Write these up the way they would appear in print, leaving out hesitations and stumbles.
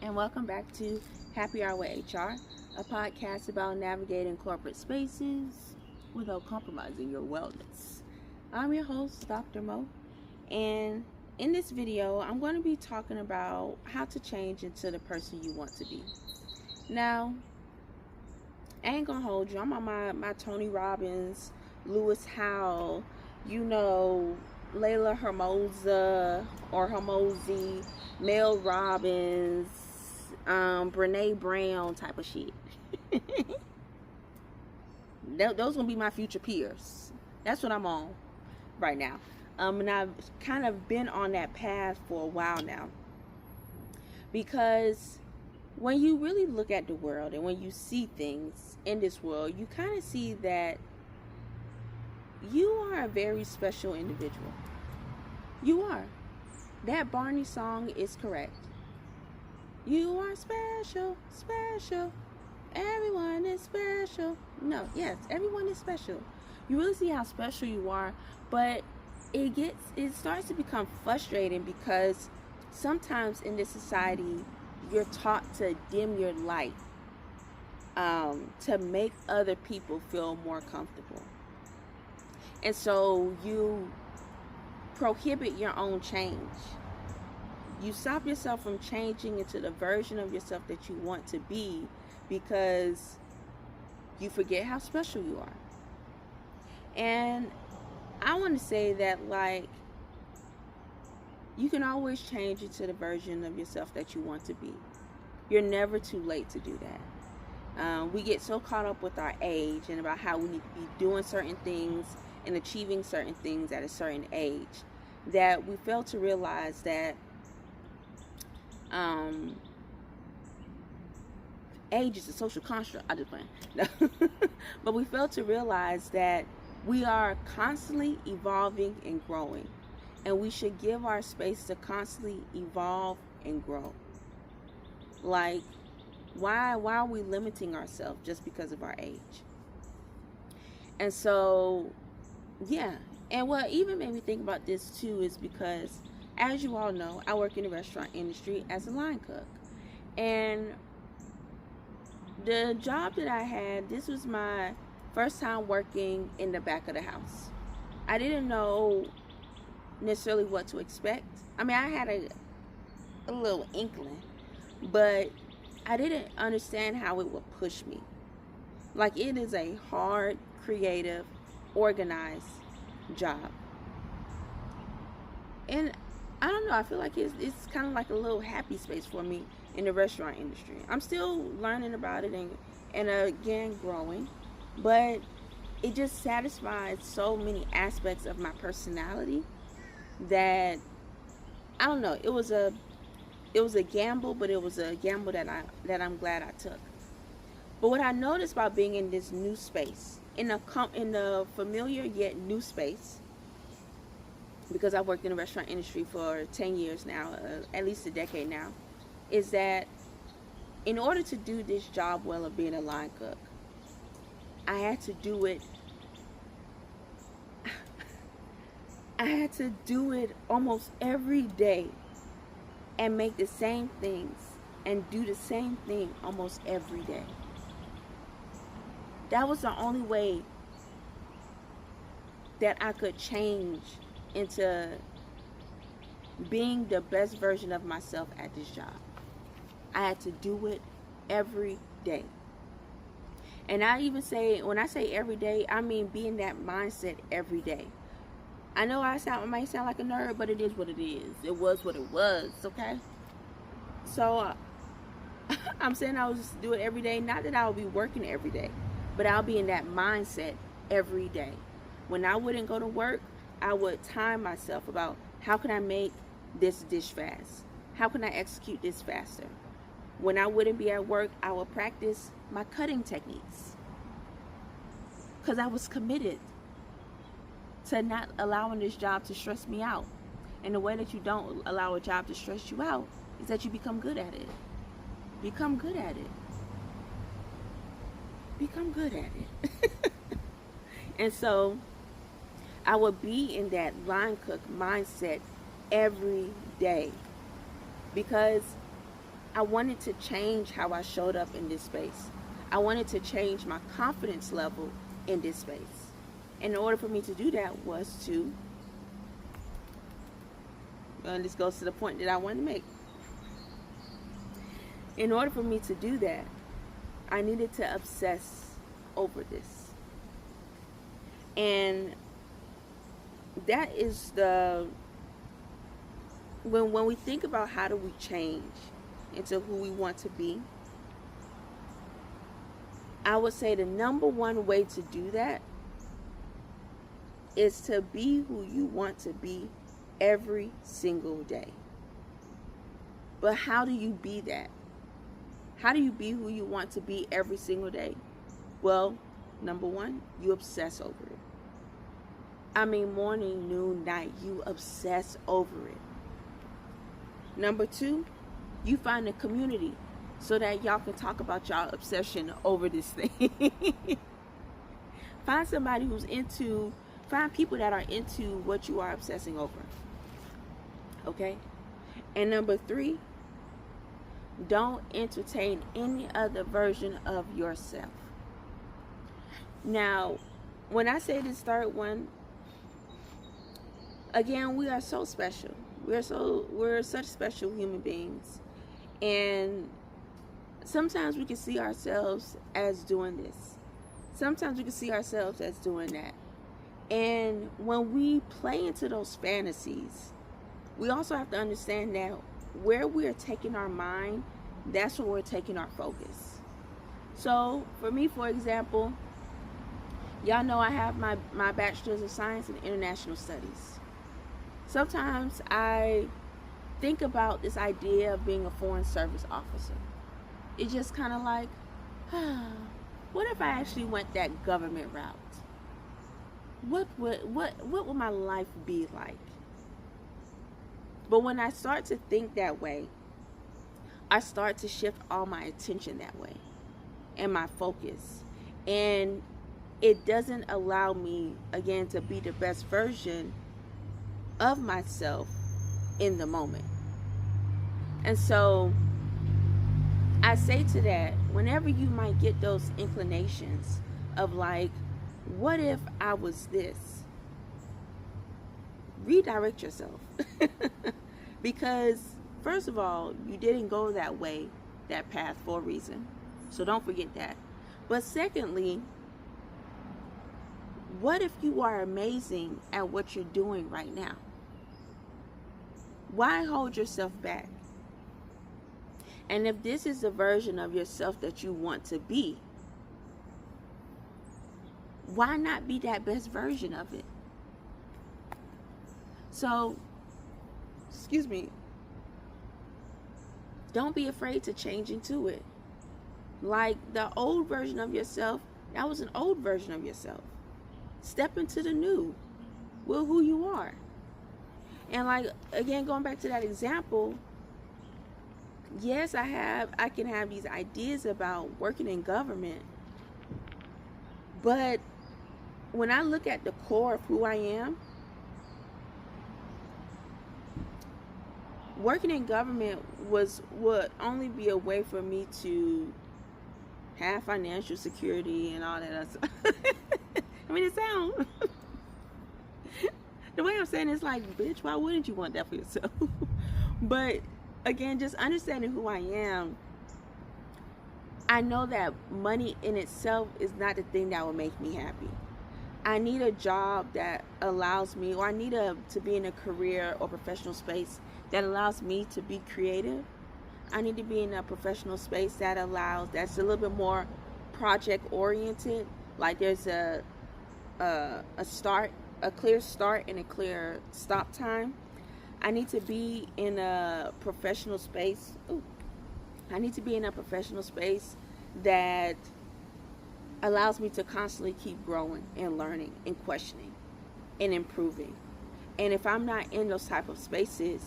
and welcome back to Happy Hour with HR, a podcast about navigating corporate spaces without compromising your wellness. I'm your host, DrMoe, and in this video, I'm going to be talking about how to change into the person you want to be. Now, I ain't gonna hold you. I'm on my Tony Robbins, Lewis Howell, Layla Hermosa or Hermosi, Mel Robbins, Brene Brown type of shit. Those gonna be my future peers. That's what I'm on right now. And I've kind of been on that path for a while now. Because when you really look at the world and when you see things in this world, you kind of see that you are a very special individual. You are. That Barney song is correct. You are special, special. Everyone is special. No, yes, everyone is special. You really see how special you are, but it starts to become frustrating because sometimes in this society you're taught to dim your light to make other people feel more comfortable. And so you prohibit your own change. You stop yourself from changing into the version of yourself that you want to be because you forget how special you are. And I want to say that, like, you can always change into the version of yourself that you want to be. You're never too late to do that. We get so caught up with our age and about how we need to be doing certain things and achieving certain things at a certain age that we fail to realize that age is a social construct. I just playing. No. But we fail to realize that we are constantly evolving and growing, and we should give our space to constantly evolve and grow. Like, why are we limiting ourselves just because of our age? And so, yeah. And what even made me think about this too is because, as you all know, I work in the restaurant industry as a line cook. And the job that I had, this was my first time working in the back of the house. I didn't know necessarily what to expect. I mean, I had a little inkling, but I didn't understand how it would push me. Like, it is a hard, creative, organized job. And I don't know, I feel like it's kind of like a little happy space for me in the restaurant industry. I'm still learning about it and again growing, but it just satisfies so many aspects of my personality that, I don't know, it was a gamble, but it was a gamble that I'm glad I took. But what I noticed about being in this new space, in the familiar yet new space, because I've worked in the restaurant industry for 10 years now, at least a decade now, is that in order to do this job well of being a line cook, I had to do it almost every day and make the same things and do the same thing almost every day. That was the only way that I could change into being the best version of myself at this job. I had to do it every day. And I even say, when I say every day, I mean be in that mindset every day. I know I might sound like a nerd, but it is what it is. It was what it was, okay? So I'm saying I would just do it every day. Not that I would be working every day, but I'll be in that mindset every day. When I wouldn't go to work, I would time myself about how can I make this dish fast? How can I execute this faster? When I wouldn't be at work, I would practice my cutting techniques. Because I was committed to not allowing this job to stress me out. And the way that you don't allow a job to stress you out is that you become good at it. Become good at it. Become good at it. And so I would be in that line cook mindset every day, because I wanted to change how I showed up in this space. I wanted to change my confidence level in this space. And in order for me to do that was to, and this goes to the point that I wanted to make. In order for me to do that, I needed to obsess over this. And that is when we think about how do we change into who we want to be, I would say the number one way to do that is to be who you want to be every single day. But how do you be that? How do you be who you want to be every single day? Well, number one, you obsess over it. I mean, morning, noon, night, you obsess over it. Number two, you find a community so that y'all can talk about y'all obsession over this thing. Find somebody find people that are into what you are obsessing over. Okay? And number three, don't entertain any other version of yourself. Now, when I say this third one, again, we are so special. We're such special human beings. And sometimes we can see ourselves as doing this. Sometimes we can see ourselves as doing that. And when we play into those fantasies, we also have to understand that where we are taking our mind, that's where we're taking our focus. So for me, for example, y'all know I have my Bachelor's of Science in International Studies. Sometimes I think about this idea of being a foreign service officer. It's just kind of like, what if I actually went that government route? What would my life be like? But when I start to think that way, I start to shift all my attention that way and my focus. And it doesn't allow me, again, to be the best version of myself in the moment. And so I say to that, whenever you might get those inclinations of like, what if I was this? Redirect yourself. Because first of all, you didn't go that way, that path, for a reason. So don't forget that. But secondly, what if you are amazing at what you're doing right now? Why hold yourself back? And if this is the version of yourself that you want to be, why not be that best version of it? So, don't be afraid to change into it. Like the old version of yourself, that was an old version of yourself. Step into the new with who you are. And like, again, going back to that example, yes, I can have these ideas about working in government, but when I look at the core of who I am, working in government would only be a way for me to have financial security and all that other stuff. I mean, it sounds the way I'm saying it's like, bitch, why wouldn't you want that for yourself? But again, just understanding who I am, I know that money in itself is not the thing that will make me happy. I need a job that allows me, or I need to be in a career or professional space that allows me to be creative. I need to be in a professional space that's a little bit more project oriented. Like there's a clear start and a clear stop time. I need to be in a professional space. I need to be in a professional space that allows me to constantly keep growing and learning and questioning and improving. And if I'm not in those type of spaces,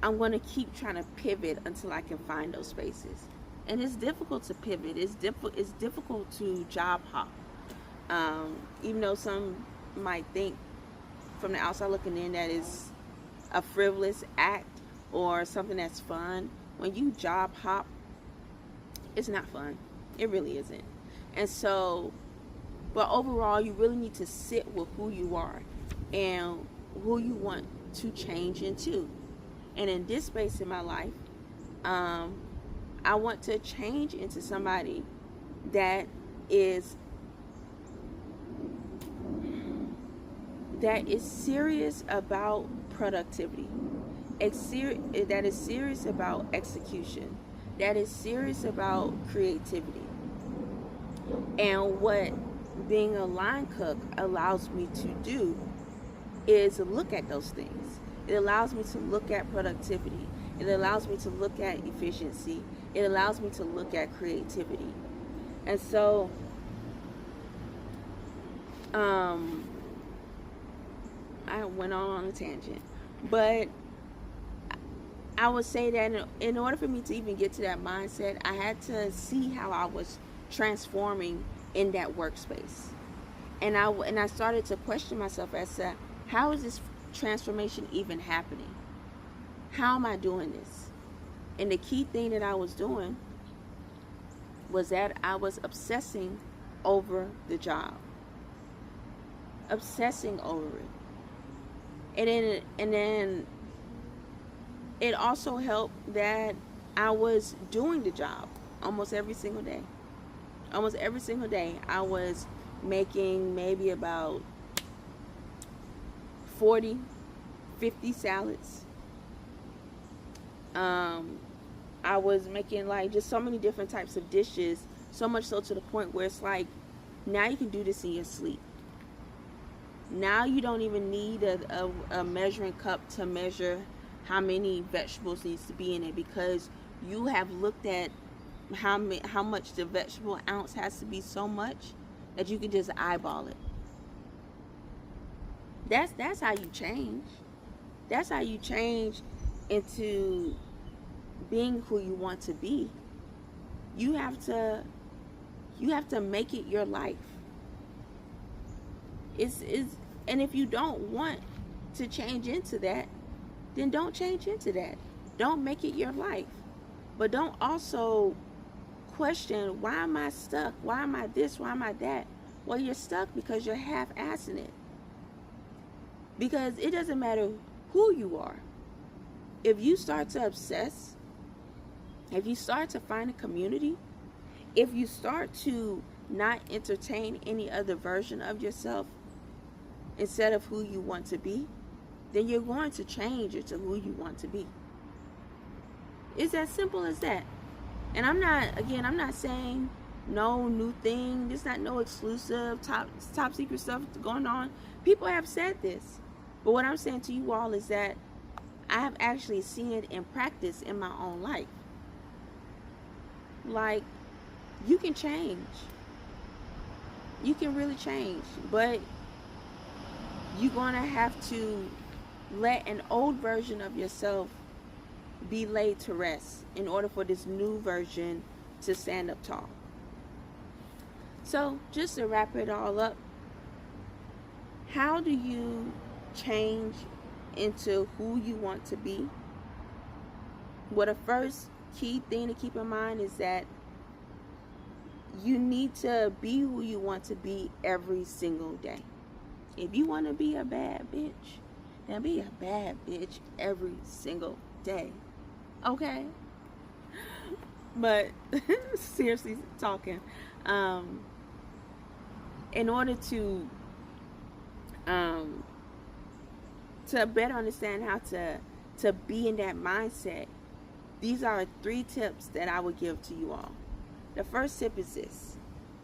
I'm going to keep trying to pivot until I can find those spaces. And it's difficult to pivot. It's difficult to job hop. Even though some might think from the outside looking in that is a frivolous act or something that's fun, when you job hop, it's not fun. It really isn't. And so, but overall, you really need to sit with who you are and who you want to change into. And in this space in my life, I want to change into somebody that is serious about productivity, that is serious about execution, that is serious about creativity. And what being a line cook allows me to do is look at those things. It allows me to look at productivity. It allows me to look at efficiency. It allows me to look at creativity. And so, I went on a tangent. But I would say that in order for me to even get to that mindset, I had to see how I was transforming in that workspace. And I started to question myself as to, how is this transformation even happening? How am I doing this? And the key thing that I was doing was that I was obsessing over the job. Obsessing over it. And then it also helped that I was doing the job almost every single day. Almost every single day I was making maybe about 40, 50 salads. I was making like just so many different types of dishes, so much so to the point where it's like, now you can do this in your sleep. Now you don't even need a measuring cup to measure how many vegetables needs to be in it, because you have looked at how much the vegetable ounce has to be, so much that you can just eyeball it. That's how you change. That's how you change into being who you want to be. You have to make it your life. And if you don't want to change into that, then don't change into that. Don't make it your life. But don't also question, why am I stuck? Why am I this? Why am I that? Well, you're stuck because you're half-assing it. Because it doesn't matter who you are. If you start to obsess, if you start to find a community, if you start to not entertain any other version of yourself instead of who you want to be, then you're going to change into who you want to be. It's as simple as that. And I'm not saying no new thing. There's not no exclusive top secret stuff going on. People have said this. But what I'm saying to you all is that I have actually seen it in practice in my own life. Like, you can change. You can really change. But you're going to have to let an old version of yourself be laid to rest in order for this new version to stand up tall. So, just to wrap it all up, how do you change into who you want to be? Well, the first key thing to keep in mind is that you need to be who you want to be every single day. If you want to be a bad bitch, then be a bad bitch every single day. Okay? But seriously talking, in order to better understand how to be in that mindset, these are 3 tips that I would give to you all. The first tip is this: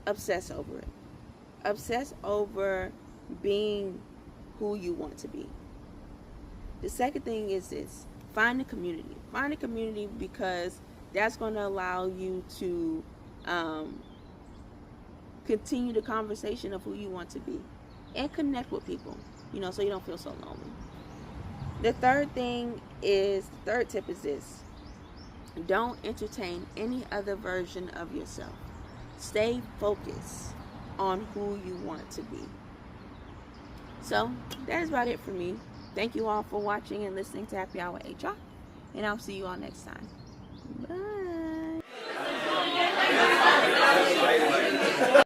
obsess over it. Obsess over being who you want to be. The second thing is this: find a community. Find a community, because that's going to allow you to continue the conversation of who you want to be and connect with people, so you don't feel so lonely. The third tip is this: don't entertain any other version of yourself. Stay focused on who you want to be. So that is about it for me. Thank you all for watching and listening to Happy Hour HR. And I'll see you all next time. Bye.